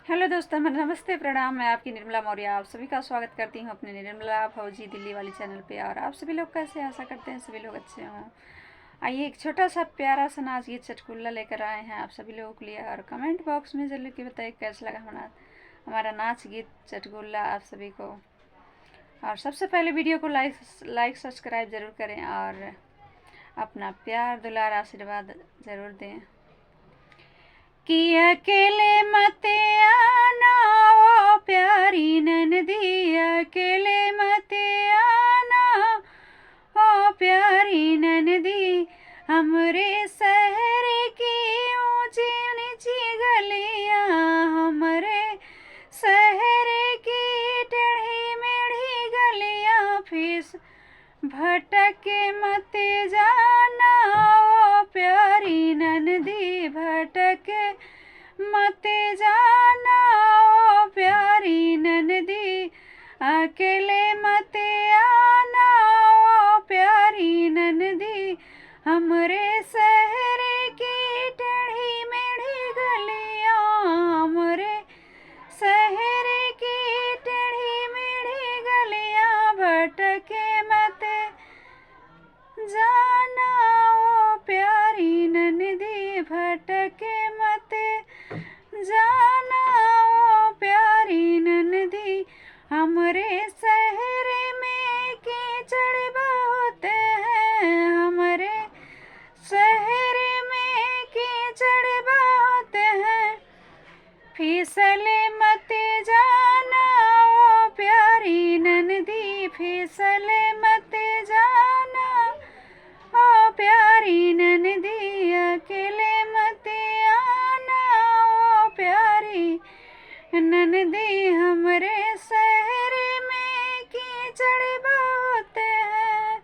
Hello दोस्तों, मेरा नमस्ते प्रणाम। मैं आपकी निर्मला मौर्य आप सभी का स्वागत करती हूँ अपने निर्मला फौजी दिल्ली वाली चैनल पे। और आप सभी लोग कैसे, आशा करते हैं सभी लोग अच्छे हों। आइए एक छोटा सा प्यारा सा नाच गीत चटकुल्ला लेकर आए हैं आप सभी लोगों के लिए। और कमेंट बॉक्स में जरूर के बताइए कैसा लगा हमारा नाच गीत चटकुल्ला आप सभी को। और सबसे पहले वीडियो को लाइक सब्सक्राइब ज़रूर करें और अपना प्यार दुलार आशीर्वाद ज़रूर दें। कि अकेले मत आना ओ प्यारी ननदी, अकेले मत आना ओ प्यारी ननदी। हमरे शहर की ऊंची नीची गलियां, हमरे शहर की टेढ़ी मेढ़ी गलियां, फीस भटक मत जाना ओ प्यारी ननदी, भटक मत जाना ओ प्यारी ननदी, अकेले मत आना ओ प्यारी ननदी। हमरे शहर की टेढ़ी मेढ़ी गलियां, हमरे शहर की टेढ़ी मेढ़ी गलियां, भटक मत जाना ओ प्यारी ननदी, भटक मत जाना ओ प्यारी ननदी। हमरे शहर में कीचड़ बहुत है, हमरे शहर में कीचड़ बहुत है, फिसले मत जाना ओ प्यारी ननदी, फिसले मत जाना ओ प्यारी ननदी, अकेले मत आना ओ प्यारी ननदी। हमरे शहर में कीचड़ बहुत है,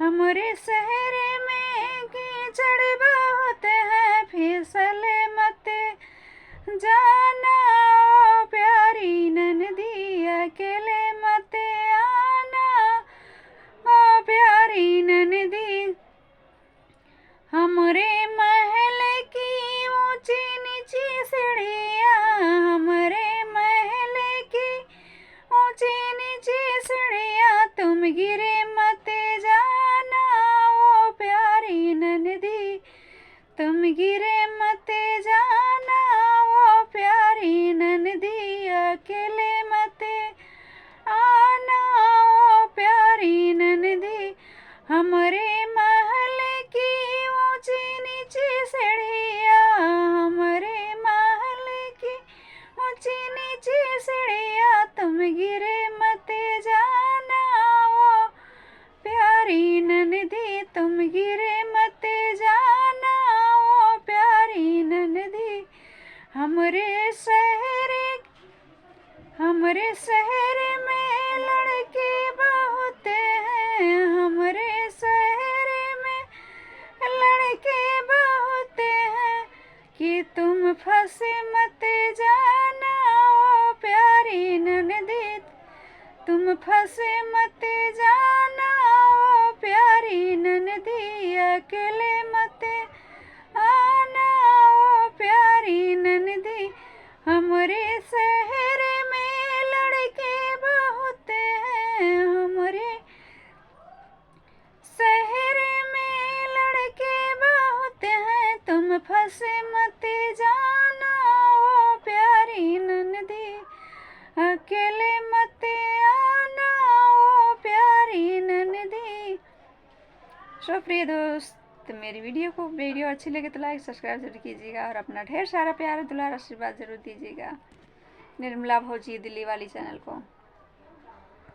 हमरे शहर में कीचड़ बहुत है, फिसले मत जाना ओ प्यारी ननदी, अकेले मत आना ओ प्यारी ननदी। हमरे महल की ऊंची नीची सीढ़ियां, हमरे महल की ऊंची नीची सीढ़ियां, तुम गिरे मत जाना ओ प्यारी ननदी, तुम गिरे मत जाना ओ प्यारी ननदी, अकेले मत आना ओ प्यारी ननदी। हमरे महल की ऊंची नीची सीढ़ियां, हमरे महल की ऊंची नीची सीढ़ियां, तुम गिरे मत जाना ओ प्यारी ननदी, तुम गिरे मत जाना ओ प्यारी ननदी। हमरे शहर में लड़के बहुत हैं, हमरे शहर में लड़के बहुत हैं, कि तुम फंस मत जाना ओ प्यारी ननदी, तुम फंस मत जाना ओ प्यारी ननदी, अकेले मत आना ओ प्यारी ननदी। हमरे शहर में लड़के बहुत हैं, हमरे शहर में लड़के बहुत हैं, तुम फंस मत जाना ओ प्यारी ननदी, अकेले मत आना ओ प्यारी ननदी। प्रिय दोस्त, मेरी वीडियो अच्छी लगे तो लाइक सब्सक्राइब जरूर कीजिएगा और अपना ढेर सारा प्यार दुलार आशीर्वाद जरूर दीजिएगा निर्मला फौजी दिल्ली वाली चैनल को।